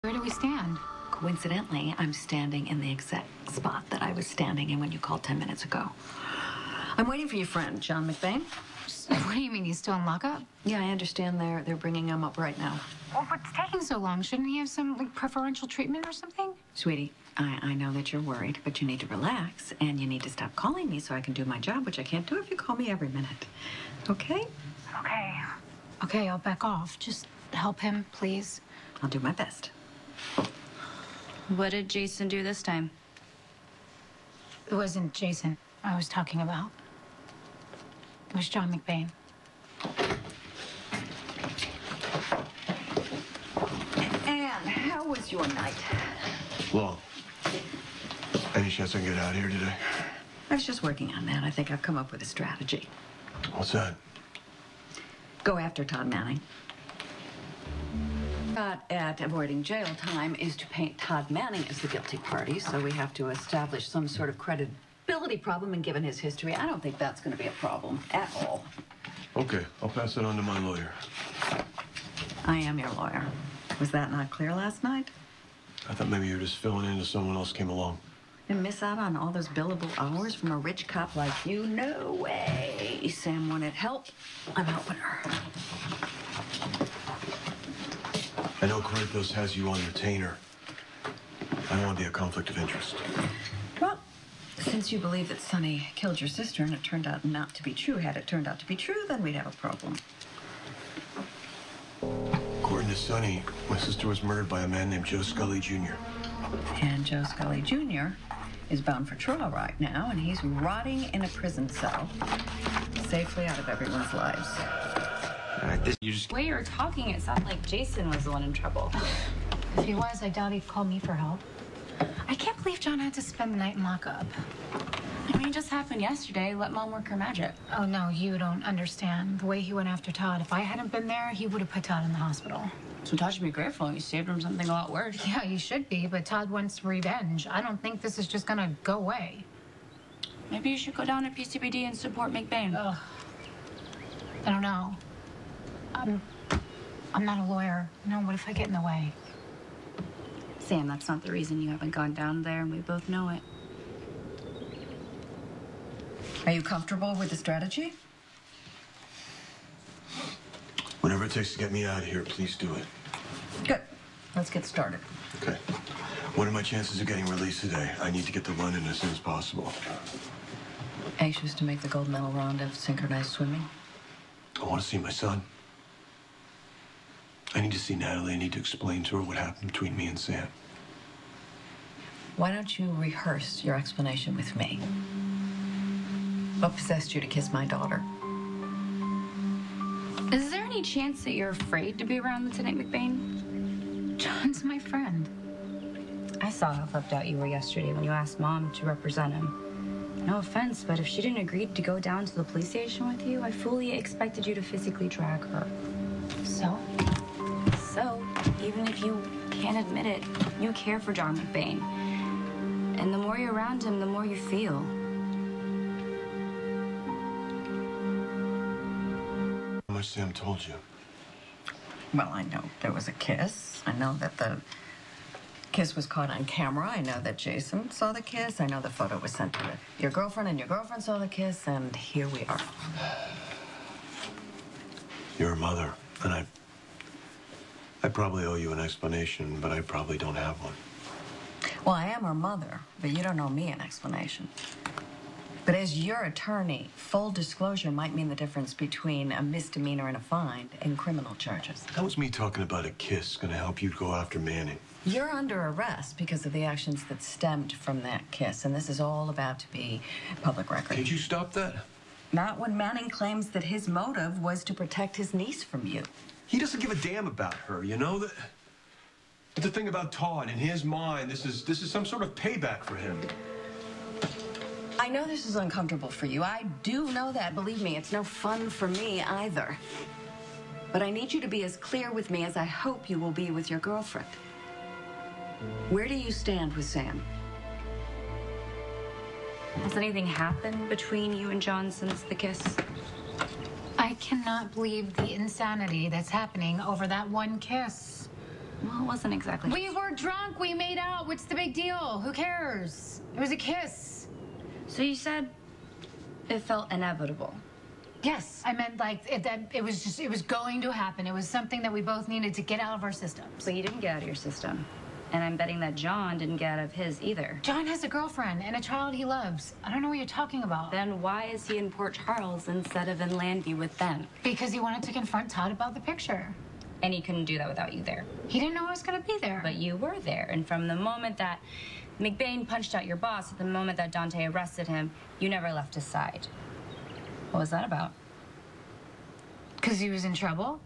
Where do we stand? Coincidentally, I'm standing in the exact spot that I was standing in when you called 10 minutes ago. I'm waiting for your friend, John McBain. What do you mean, he's still in lockup? Yeah, I understand they're bringing him up right now. Well, what's taking so long? Shouldn't he have some, preferential treatment or something? Sweetie, I know that you're worried, but you need to relax, and you need to stop calling me so I can do my job, which I can't do if you call me every minute. Okay? Okay. Okay, I'll back off. Just help him, please. I'll do my best. What did Jason do this time? It wasn't Jason I was talking about. It was John McBain. Anne, how was your night? Long. Any chance I can get out of here today? I was just working on that. I think I've come up with a strategy. What's that? Go after Todd Manning. Shot at avoiding jail time is to paint Todd Manning as the guilty party, so we have to establish some sort of credibility problem, and given his history, I don't think that's going to be a problem at all. Okay, I'll pass it on to my lawyer. I am your lawyer. Was that not clear last night? I thought maybe you were just filling in until someone else came along. And miss out on all those billable hours from a rich cop like you? No way. Sam wanted help. I'm helping her. I know Corinthos has you on retainer. I don't want to be a conflict of interest. Well, since you believe that Sonny killed your sister and it turned out not to be true, had it turned out to be true, then we'd have a problem. According to Sonny, my sister was murdered by a man named Joe Scully Jr. And Joe Scully Jr. is bound for trial right now, and he's rotting in a prison cell, safely out of everyone's lives. The way you were talking, it sounded like Jason was the one in trouble. If he was, I doubt he'd call me for help. I can't believe John had to spend the night in lockup. I mean, it just happened yesterday. Let Mom work her magic. Oh, no, you don't understand. The way he went after Todd, if I hadn't been there, he would have put Todd in the hospital. So Todd should be grateful. You saved him something a lot worse. Yeah, he should be, but Todd wants revenge. I don't think this is just gonna go away. Maybe you should go down to PCBD and support McBain. Ugh. I don't know. I'm not a lawyer. No, what if I get in the way? Sam, that's not the reason you haven't gone down there, and we both know it. Are you comfortable with the strategy? Whatever it takes to get me out of here, please do it. Good. Let's get started. Okay. What are my chances of getting released today? I need to get to London as soon as possible. Anxious to make the gold medal round of synchronized swimming? I want to see my son. I need to see Natalie. I need to explain to her what happened between me and Sam. Why don't you rehearse your explanation with me? What possessed you to kiss my daughter? Is there any chance that you're afraid to be around Lieutenant McBain? John's my friend. I saw how flipped out you were yesterday when you asked Mom to represent him. No offense, but if she didn't agree to go down to the police station with you, I fully expected you to physically drag her. So? So, even if you can't admit it, you care for John McBain. And the more you're around him, the more you feel. How much Sam told you? Well, I know there was a kiss. I know that the kiss was caught on camera. I know that Jason saw the kiss. I know the photo was sent to your girlfriend, and your girlfriend saw the kiss, and here we are. You're a mother, and I probably owe you an explanation, but I probably don't have one. Well, I am her mother, but you don't owe me an explanation. But as your attorney, full disclosure might mean the difference between a misdemeanor and a fine and criminal charges. How was me talking about a kiss going to help you go after Manning? You're under arrest because of the actions that stemmed from that kiss, and this is all about to be public record. Can't you stop that? Not when Manning claims that his motive was to protect his niece from you. He doesn't give a damn about her, you know? The thing about Todd, in his mind, this is some sort of payback for him. I know this is uncomfortable for you. I do know that. Believe me, it's no fun for me either. But I need you to be as clear with me as I hope you will be with your girlfriend. Where do you stand with Sam? Has anything happened between you and John since the kiss? I cannot believe the insanity that's happening over that one kiss. Well, it wasn't exactly. We were drunk. We made out. What's the big deal? Who cares? It was a kiss. So you said it felt inevitable. Yes, I meant like it was going to happen. It was something that we both needed to get out of our systems. So you didn't get out of your system. And I'm betting that John didn't get out of his either. John has a girlfriend and a child he loves. I don't know what you're talking about. Then why is he in Port Charles instead of in Landview with them? Because he wanted to confront Todd about the picture. And he couldn't do that without you there. He didn't know I was going to be there. But you were there. And from the moment that McBain punched out your boss, at the moment that Dante arrested him, you never left his side. What was that about? Because he was in trouble?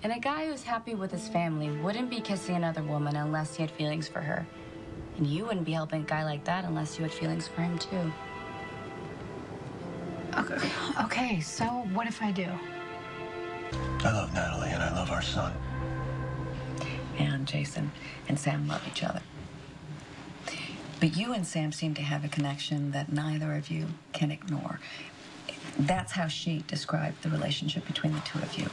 And a guy who's happy with his family wouldn't be kissing another woman unless he had feelings for her. And you wouldn't be helping a guy like that unless you had feelings for him, too. Okay, so what if I do? I love Natalie and I love our son. And Jason and Sam love each other. But you and Sam seem to have a connection that neither of you can ignore. That's how she described the relationship between the two of you.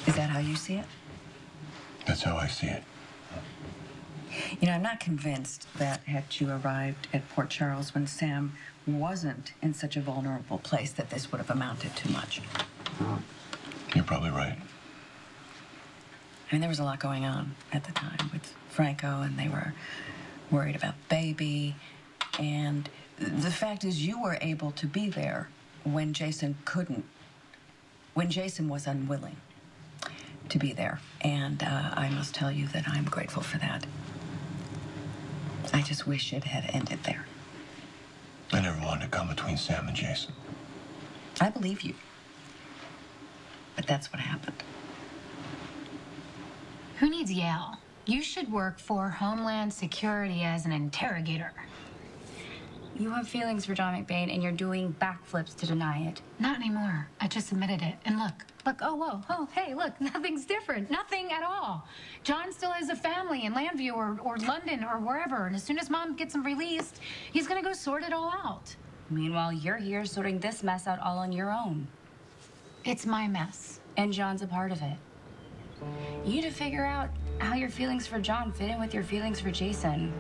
Is that how you see it? That's how I see it. You know, I'm not convinced that had you arrived at Port Charles when Sam wasn't in such a vulnerable place that this would have amounted to much. You're probably right. I mean, there was a lot going on at the time with Franco, and they were worried about baby. And the fact is, you were able to be there when Jason couldn't, when Jason was unwilling to be there. And I must tell you that I'm grateful for that. I just wish it had ended there. I never wanted to come between Sam and Jason. I believe you. But that's what happened. Who needs Yale? You should work for Homeland Security as an interrogator. You have feelings for John McBain, and you're doing backflips to deny it. Not anymore. I just admitted it. And look, oh, whoa, oh, hey, look, nothing's different. Nothing at all. John still has a family in Landview or London or wherever. And as soon as Mom gets him released, he's going to go sort it all out. Meanwhile, you're here sorting this mess out all on your own. It's my mess. And John's a part of it. You need to figure out how your feelings for John fit in with your feelings for Jason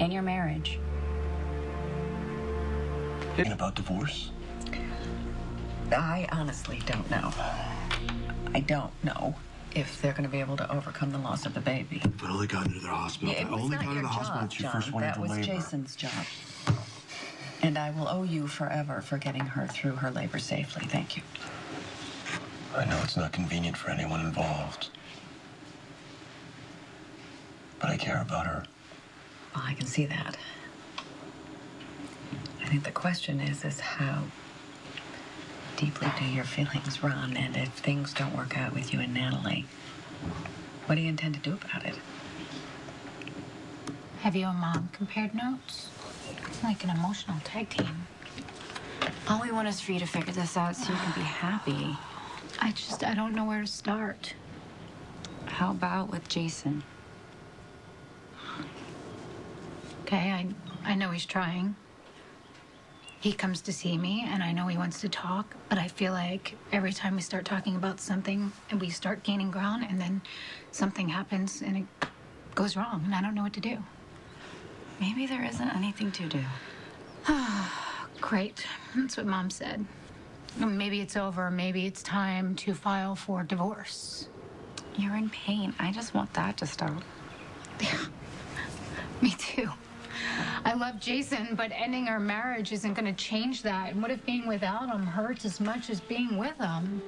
and your marriage. Thinking about divorce? I honestly don't know. I don't know if they're going to be able to overcome the loss of the baby. If I only got into the hospital. Yeah, If I only got into the hospital when she first went into labor. That was Jason's job. And I will owe you forever for getting her through her labor safely. Thank you. I know it's not convenient for anyone involved. But I care about her. Well, I can see that. I think the question is how deeply do your feelings run? And if things don't work out with you and Natalie, what do you intend to do about it? Have you and Mom compared notes? It's like an emotional tag team. All we want is for you to figure this out so you can be happy. I don't know where to start. How about with Jason? Okay, I know he's trying. He comes to see me, and I know he wants to talk, but I feel like every time we start talking about something and we start gaining ground, and then something happens and it goes wrong, and I don't know what to do. Maybe there isn't anything to do. Great. That's what Mom said. Maybe it's over. Maybe it's time to file for divorce. You're in pain. I just want that to stop. Yeah, me too. I love Jason, but ending our marriage isn't going to change that. And what if being without him hurts as much as being with him?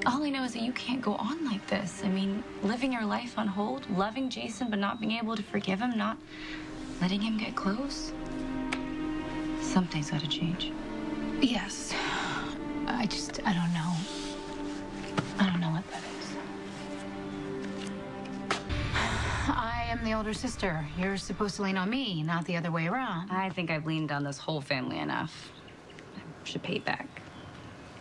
All I know is that you can't go on like this. I mean, living your life on hold, loving Jason, but not being able to forgive him, not letting him get close. Something's got to change. Yes. I don't know. I don't know what that is. I am the older sister. You're supposed to lean on me, not the other way around. I think I've leaned on this whole family enough. I should pay it back.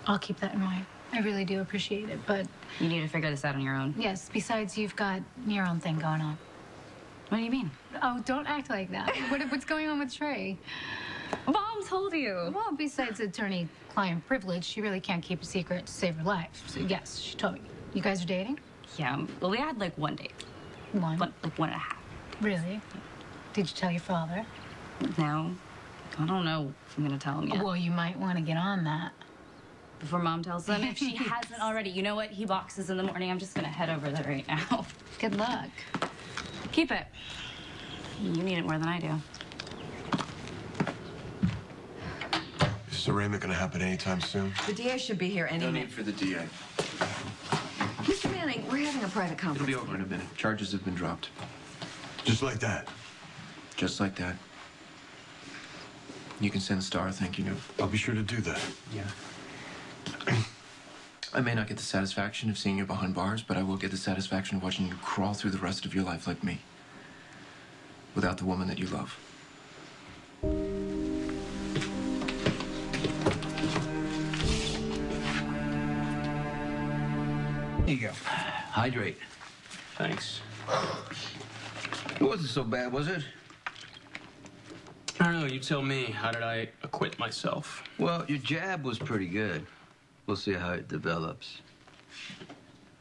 I'll keep that in mind. I really do appreciate it, but... You need to figure this out on your own. Yes, besides you've got your own thing going on. What do you mean? Oh, don't act like that. What's going on with Trey? Mom told you. Well, besides attorney-client privilege, she really can't keep a secret to save her life. So yes, she told me. You guys are dating? Yeah, well, we had like one date. One? Like 1.5. Really? Did you tell your father? No, I don't know if I'm gonna tell him yet. Well, you might want to get on that. Before Mom tells him, if she hasn't already. You know what? He boxes in the morning. I'm just gonna head over there right now. Good luck. Keep it. You need it more than I do. Is this arraignment going to happen anytime soon? The DA should be here any No minute. need for the DA. Mr. Manning, we're having a private It'll conference. be over in a minute. Charges have been dropped. Just like that? Just like that. You can send Star a thank you note. I'll be sure to do that. Yeah. I may not get the satisfaction of seeing you behind bars, but I will get the satisfaction of watching you crawl through the rest of your life like me. Without the woman that you love. Here you go. Hydrate. Thanks. It wasn't so bad, was it? I don't know, you tell me. How did I acquit myself? Well, your jab was pretty good. We'll see how it develops.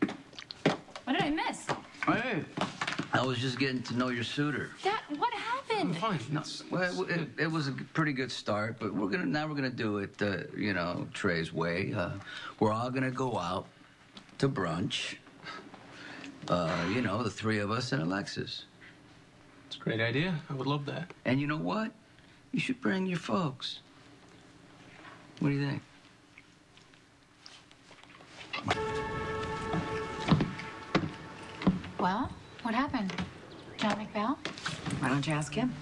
What did I miss? Hey, I was just getting to know your suitor. Dad, what happened? Fine. No, well, it was a pretty good start, but we're gonna do it, you know, Trey's way. We're all gonna go out to brunch. You know, the three of us and Alexis. It's a great idea. I would love that. And you know what? You should bring your folks. What do you think? Well, what happened? John McBain? Why don't you ask him?